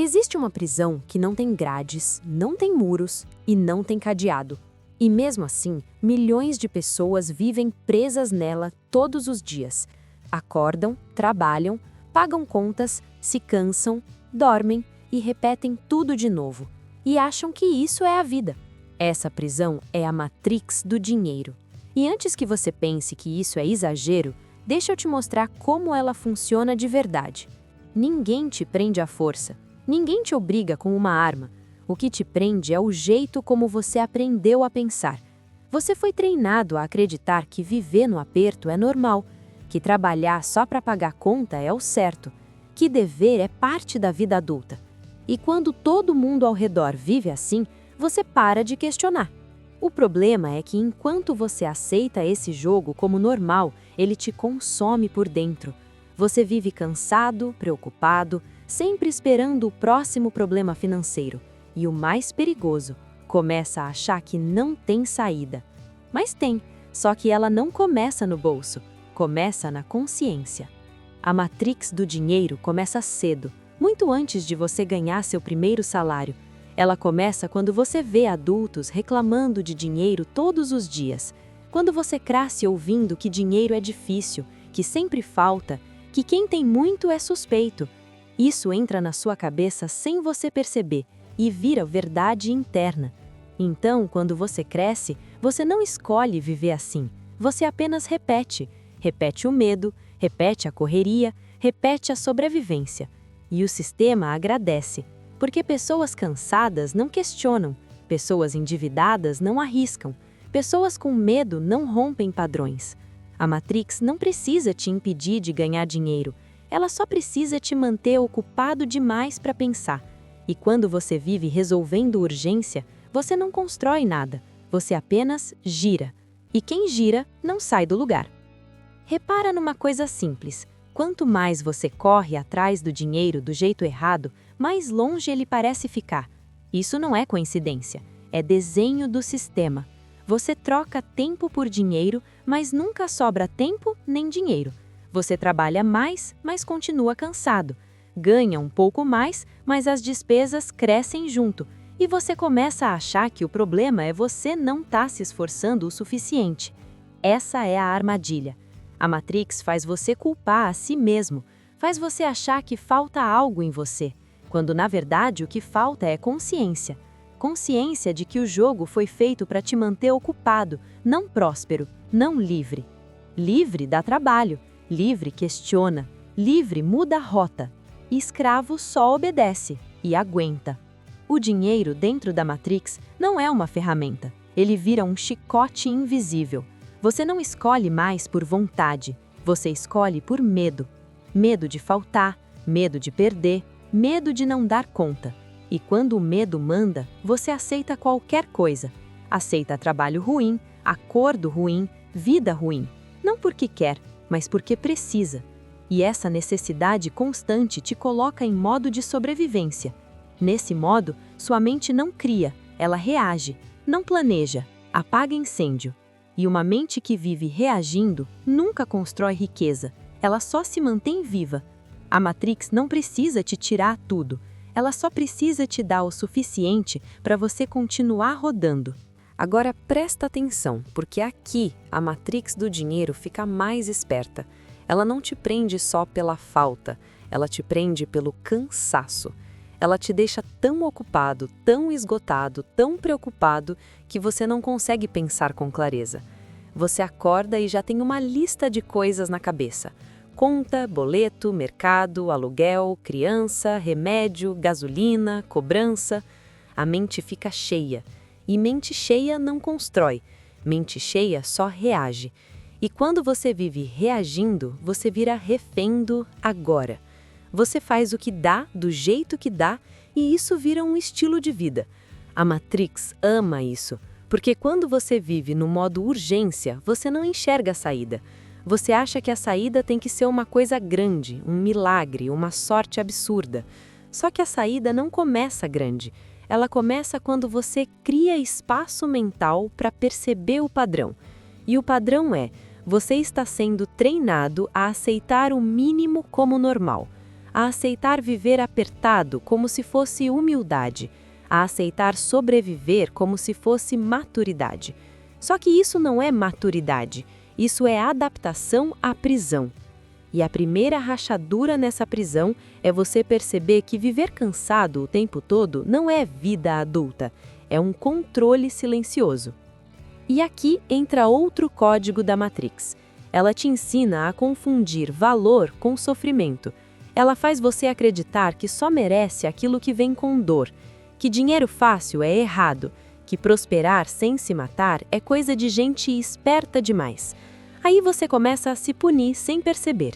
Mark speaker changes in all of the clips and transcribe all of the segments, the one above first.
Speaker 1: Existe uma prisão que não tem grades, não tem muros e não tem cadeado. E mesmo assim, milhões de pessoas vivem presas nela todos os dias. Acordam, trabalham, pagam contas, se cansam, dormem e repetem tudo de novo. E acham que isso é a vida. Essa prisão é a Matrix do dinheiro. E antes que você pense que isso é exagero, deixa eu te mostrar como ela funciona de verdade. Ninguém te prende à força. Ninguém te obriga com uma arma. O que te prende é o jeito como você aprendeu a pensar. Você foi treinado a acreditar que viver no aperto é normal, que trabalhar só para pagar conta é o certo, que dever é parte da vida adulta. E quando todo mundo ao redor vive assim, você para de questionar. O problema é que enquanto você aceita esse jogo como normal, ele te consome por dentro. Você vive cansado, preocupado, sempre esperando o próximo problema financeiro. E o mais perigoso, começa a achar que não tem saída. Mas tem, só que ela não começa no bolso, começa na consciência. A Matrix do dinheiro começa cedo, muito antes de você ganhar seu primeiro salário. Ela começa quando você vê adultos reclamando de dinheiro todos os dias. Quando você cresce ouvindo que dinheiro é difícil, que sempre falta, que quem tem muito é suspeito. Isso entra na sua cabeça sem você perceber e vira verdade interna. Então, quando você cresce, você não escolhe viver assim. Você apenas repete. Repete o medo, repete a correria, repete a sobrevivência. E o sistema agradece, porque pessoas cansadas não questionam, pessoas endividadas não arriscam, pessoas com medo não rompem padrões. A Matrix não precisa te impedir de ganhar dinheiro. Ela só precisa te manter ocupado demais para pensar. E quando você vive resolvendo urgência, você não constrói nada, você apenas gira. E quem gira não sai do lugar. Repara numa coisa simples. Quanto mais você corre atrás do dinheiro do jeito errado, mais longe ele parece ficar. Isso não é coincidência, é desenho do sistema. Você troca tempo por dinheiro, mas nunca sobra tempo nem dinheiro. Você trabalha mais, mas continua cansado. Ganha um pouco mais, mas as despesas crescem junto. E você começa a achar que o problema é você não estar se esforçando o suficiente. Essa é a armadilha. A Matrix faz você culpar a si mesmo, faz você achar que falta algo em você, quando na verdade o que falta é consciência. Consciência de que o jogo foi feito para te manter ocupado, não próspero, não livre. Livre dá trabalho. Livre questiona, livre muda a rota, e escravo só obedece e aguenta. O dinheiro dentro da Matrix não é uma ferramenta, ele vira um chicote invisível. Você não escolhe mais por vontade, você escolhe por medo. Medo de faltar, medo de perder, medo de não dar conta. E quando o medo manda, você aceita qualquer coisa. Aceita trabalho ruim, acordo ruim, vida ruim. Não porque quer, mas porque precisa. E essa necessidade constante te coloca em modo de sobrevivência. Nesse modo, sua mente não cria, ela reage, não planeja, apaga incêndio. E uma mente que vive reagindo nunca constrói riqueza, ela só se mantém viva. A Matrix não precisa te tirar tudo, ela só precisa te dar o suficiente para você continuar rodando. Agora presta atenção, porque aqui a Matrix do dinheiro fica mais esperta. Ela não te prende só pela falta, ela te prende pelo cansaço. Ela te deixa tão ocupado, tão esgotado, tão preocupado, que você não consegue pensar com clareza. Você acorda e já tem uma lista de coisas na cabeça. Conta, boleto, mercado, aluguel, criança, remédio, gasolina, cobrança. A mente fica cheia. E mente cheia não constrói, mente cheia só reage. E quando você vive reagindo, você vira refém do agora. Você faz o que dá, do jeito que dá, e isso vira um estilo de vida. A Matrix ama isso, porque quando você vive no modo urgência, você não enxerga a saída. Você acha que a saída tem que ser uma coisa grande, um milagre, uma sorte absurda. Só que a saída não começa grande. Ela começa quando você cria espaço mental para perceber o padrão. E o padrão é, você está sendo treinado a aceitar o mínimo como normal. a aceitar viver apertado como se fosse humildade, a aceitar sobreviver como se fosse maturidade. Só que isso não é maturidade, isso é adaptação à prisão. E a primeira rachadura nessa prisão é você perceber que viver cansado o tempo todo não é vida adulta, é um controle silencioso. E aqui entra outro código da Matrix. Ela te ensina a confundir valor com sofrimento. Ela faz você acreditar que só merece aquilo que vem com dor, que dinheiro fácil é errado, que prosperar sem se matar é coisa de gente esperta demais. Aí você começa a se punir sem perceber.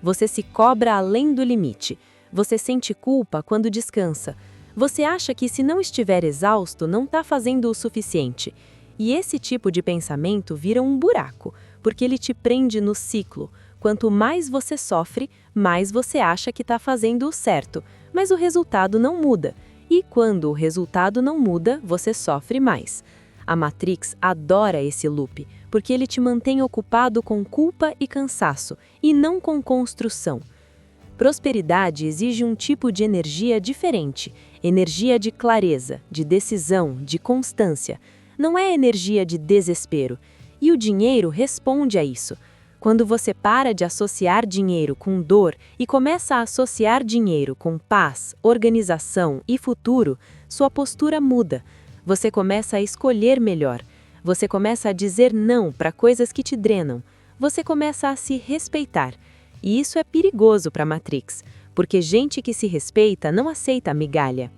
Speaker 1: Você se cobra além do limite. Você sente culpa quando descansa. Você acha que se não estiver exausto, não está fazendo o suficiente. E esse tipo de pensamento vira um buraco, porque ele te prende no ciclo. Quanto mais você sofre, mais você acha que está fazendo o certo, mas o resultado não muda. E quando o resultado não muda, você sofre mais. A Matrix adora esse loop, porque ele te mantém ocupado com culpa e cansaço, e não com construção. Prosperidade exige um tipo de energia diferente, energia de clareza, de decisão, de constância. Não é energia de desespero. E o dinheiro responde a isso. Quando você para de associar dinheiro com dor e começa a associar dinheiro com paz, organização e futuro, sua postura muda. Você começa a escolher melhor. Você começa a dizer não para coisas que te drenam. Você começa a se respeitar. E isso é perigoso para a Matrix, porque gente que se respeita não aceita migalha.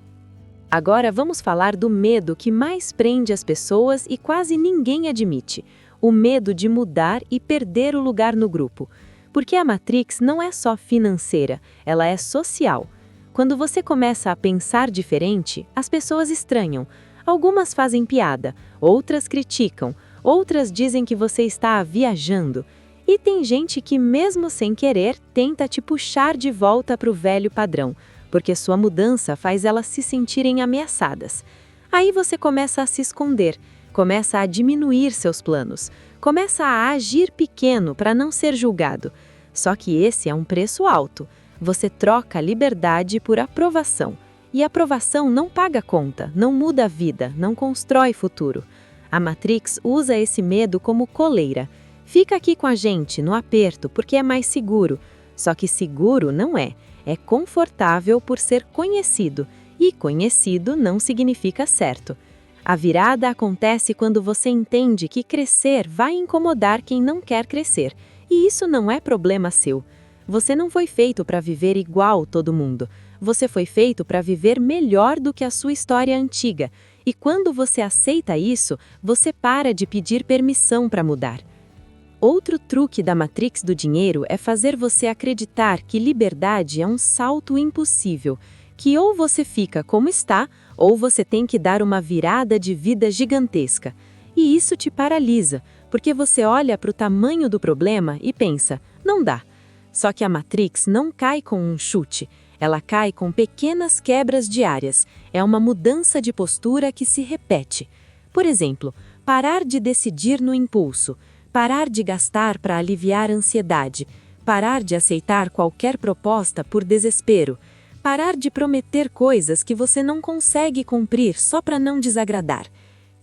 Speaker 1: Agora vamos falar do medo que mais prende as pessoas e quase ninguém admite. O medo de mudar e perder o lugar no grupo. Porque a Matrix não é só financeira, ela é social. Quando você começa a pensar diferente, as pessoas estranham. Algumas fazem piada, outras criticam, outras dizem que você está viajando. E tem gente que, mesmo sem querer, tenta te puxar de volta para o velho padrão, porque sua mudança faz elas se sentirem ameaçadas. Aí você começa a se esconder, começa a diminuir seus planos, começa a agir pequeno para não ser julgado. Só que esse é um preço alto. Você troca liberdade por aprovação. E aprovação não paga conta, não muda a vida, não constrói futuro. A Matrix usa esse medo como coleira. Fica aqui com a gente, no aperto, porque é mais seguro. Só que seguro não é. É confortável por ser conhecido. E conhecido não significa certo. A virada acontece quando você entende que crescer vai incomodar quem não quer crescer. E isso não é problema seu. Você não foi feito para viver igual todo mundo. Você foi feito para viver melhor do que a sua história antiga. E quando você aceita isso, você para de pedir permissão para mudar. Outro truque da Matrix do dinheiro é fazer você acreditar que liberdade é um salto impossível, que ou você fica como está, ou você tem que dar uma virada de vida gigantesca. E isso te paralisa, porque você olha para o tamanho do problema e pensa, não dá. Só que a Matrix não cai com um chute. Ela cai com pequenas quebras diárias. É uma mudança de postura que se repete. Por exemplo, parar de decidir no impulso, parar de gastar para aliviar a ansiedade, parar de aceitar qualquer proposta por desespero, parar de prometer coisas que você não consegue cumprir só para não desagradar.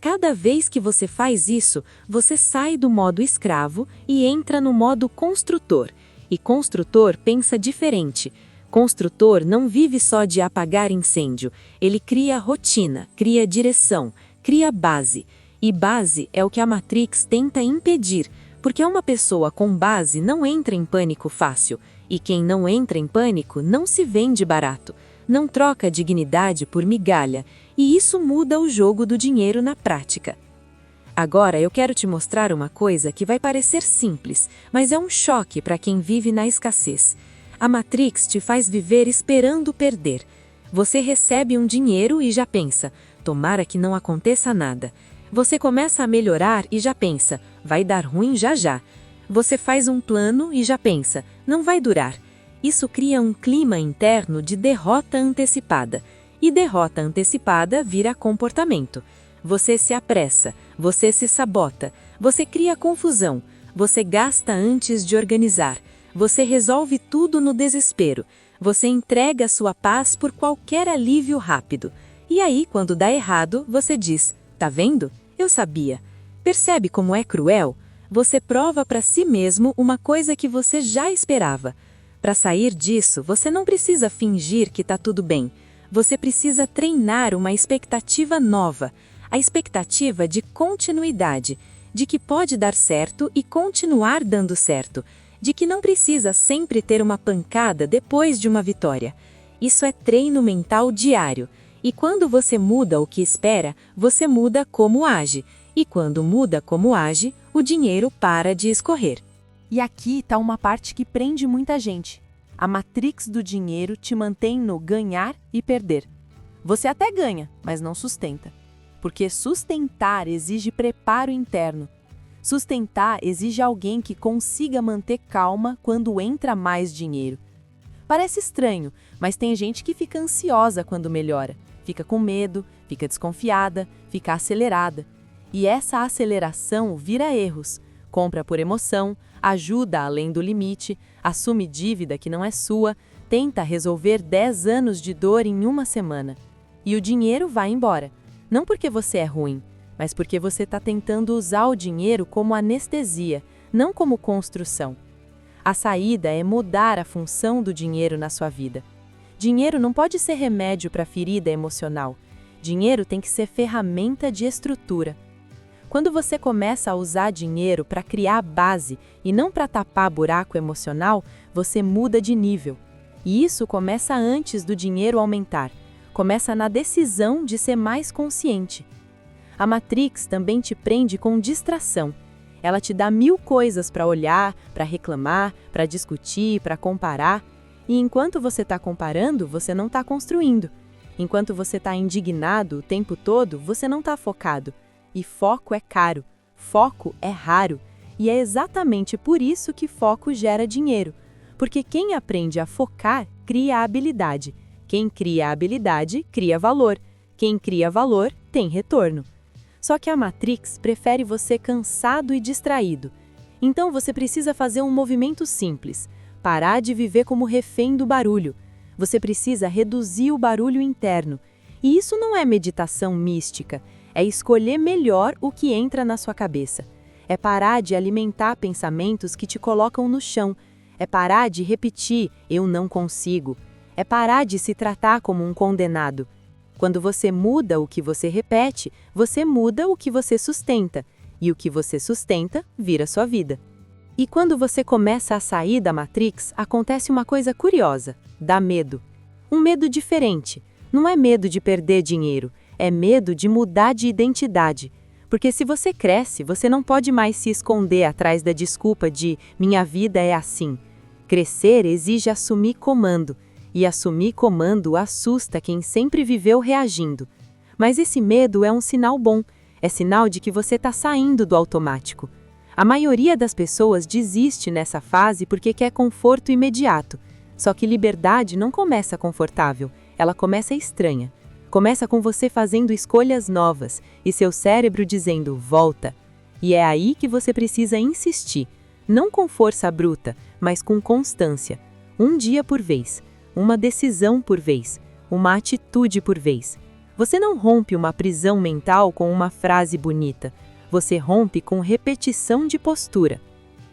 Speaker 1: Cada vez que você faz isso, você sai do modo escravo e entra no modo construtor. E construtor pensa diferente. Construtor não vive só de apagar incêndio, ele cria rotina, cria direção, cria base. E base é o que a Matrix tenta impedir, porque uma pessoa com base não entra em pânico fácil, e quem não entra em pânico não se vende barato, não troca dignidade por migalha, e isso muda o jogo do dinheiro na prática. Agora eu quero te mostrar uma coisa que vai parecer simples, mas é um choque para quem vive na escassez. A Matrix te faz viver esperando perder. Você recebe um dinheiro e já pensa, tomara que não aconteça nada. Você começa a melhorar e já pensa, vai dar ruim já já. Você faz um plano e já pensa, não vai durar. Isso cria um clima interno de derrota antecipada. E derrota antecipada vira comportamento. Você se apressa, você se sabota, você cria confusão, você gasta antes de organizar. Você resolve tudo no desespero.
Speaker 2: Você entrega a sua paz por qualquer alívio rápido. E aí, quando dá errado, você diz: "Tá vendo? Eu sabia." Percebe como é cruel? Você prova para si mesmo uma coisa que você já esperava. Para sair disso, você não precisa fingir que tá tudo bem. Você precisa treinar uma expectativa nova. A expectativa de continuidade, de que pode dar certo e continuar dando certo, de que não precisa sempre ter uma pancada depois de uma vitória. Isso é treino mental diário. E quando você muda o que espera, você muda como age. E quando muda como age, o dinheiro para de escorrer.
Speaker 3: E aqui está uma parte que prende muita gente. A Matrix do dinheiro te mantém no ganhar e perder. Você até ganha, mas não sustenta. Porque sustentar exige preparo interno. Sustentar exige alguém que consiga manter calma quando entra mais dinheiro. Parece estranho, mas tem gente que fica ansiosa quando melhora. Fica com medo, fica desconfiada, fica acelerada. E essa aceleração vira erros. Compra por emoção, ajuda além do limite, assume dívida que não é sua, tenta resolver 10 anos de dor em uma semana. E o dinheiro vai embora. Não porque você é ruim, mas porque você está tentando usar o dinheiro como anestesia, não como construção. A saída é mudar a função do dinheiro na sua vida. Dinheiro não pode ser remédio para ferida emocional. Dinheiro tem que ser ferramenta de estrutura. Quando você começa a usar dinheiro para criar base e não para tapar buraco emocional, você muda de nível. E isso começa antes do dinheiro aumentar. Começa na decisão de ser mais consciente. A Matrix também te prende com distração. Ela te dá 1000 coisas para olhar, para reclamar, para discutir, para comparar. E enquanto você está comparando, você não está construindo. Enquanto você está indignado o tempo todo, você não está focado. E foco é caro, foco é raro. E é exatamente por isso que foco gera dinheiro. Porque quem aprende a focar, cria habilidade. Quem cria habilidade, cria valor. Quem cria valor, tem retorno. Só que a Matrix prefere você cansado e distraído. Então você precisa fazer um movimento simples. Parar de viver como refém do barulho. Você precisa reduzir o barulho interno. E isso não é meditação mística. É escolher melhor o que entra na sua cabeça. É parar de alimentar pensamentos que te colocam no chão. É parar de repetir, eu não consigo. É parar de se tratar como um condenado. Quando você muda o que você repete, você muda o que você sustenta. E o que você sustenta vira sua vida. E quando você começa a sair da Matrix, acontece uma coisa curiosa. Dá medo. Um medo diferente. Não é medo de perder dinheiro. É medo de mudar de identidade. Porque se você cresce, você não pode mais se esconder atrás da desculpa de minha vida é assim. Crescer exige assumir comando. E assumir comando assusta quem sempre viveu reagindo. Mas esse medo é um sinal bom. É sinal de que você está saindo do automático. A maioria das pessoas desiste nessa fase porque quer conforto imediato. Só que liberdade não começa confortável, ela começa estranha. Começa com você fazendo escolhas novas e seu cérebro dizendo volta. E é aí que você precisa insistir, não com força bruta, mas com constância. Um dia por vez, uma decisão por vez, uma atitude por vez. Você não rompe uma prisão mental com uma frase bonita. Você rompe com repetição de postura.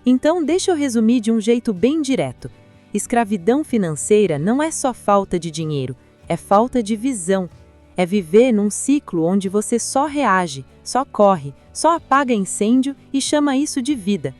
Speaker 3: Então, deixa eu resumir de um jeito bem direto. Escravidão financeira não é só falta de dinheiro, é falta de visão. É viver num ciclo onde você só reage, só corre, só apaga incêndio e chama isso de vida.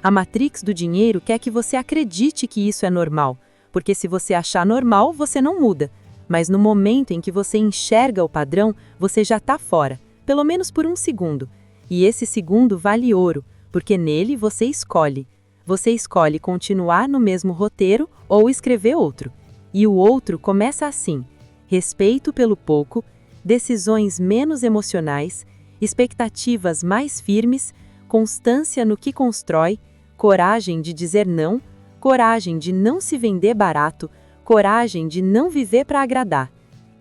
Speaker 3: A Matrix do dinheiro quer que você acredite que isso é normal, porque se você achar normal, você não muda. Mas no momento em que você enxerga o padrão, você já está fora, pelo menos por um segundo. E esse segundo vale ouro, porque nele você escolhe. Você escolhe continuar no mesmo roteiro ou escrever outro. E o outro começa assim: respeito pelo pouco, decisões menos emocionais, expectativas mais firmes, constância no que constrói, coragem de dizer não, coragem de não se vender barato, coragem de não viver para agradar.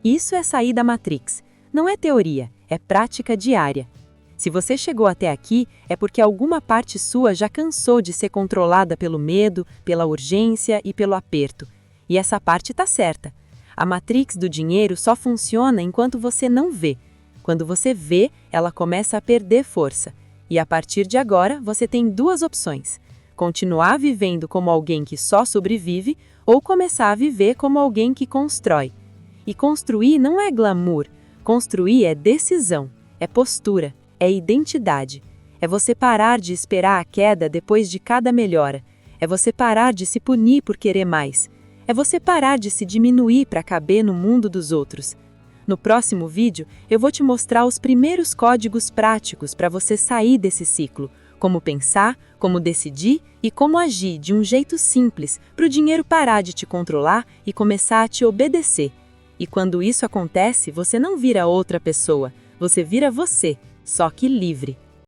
Speaker 3: Isso é sair da Matrix. Não é teoria, é prática diária. Se você chegou até aqui, é porque alguma parte sua já cansou de ser controlada pelo medo, pela urgência e pelo aperto.
Speaker 2: E essa parte tá certa. A Matrix do dinheiro só funciona enquanto você não vê. Quando você vê, ela começa a perder força. E a partir de agora, você tem duas opções: continuar vivendo como alguém que só sobrevive ou começar a viver como alguém que constrói. E construir não é glamour. Construir é decisão, é postura, é identidade. É você parar de esperar a queda depois de cada melhora. É você parar de se punir por querer mais. É você parar de se diminuir para caber no mundo dos outros. No próximo vídeo, eu vou te mostrar os primeiros códigos práticos para você sair desse ciclo. Como pensar, como decidir e como agir de um jeito simples para o dinheiro parar de te controlar e começar a te obedecer. E quando isso acontece, você não vira outra pessoa, você vira você, só que livre.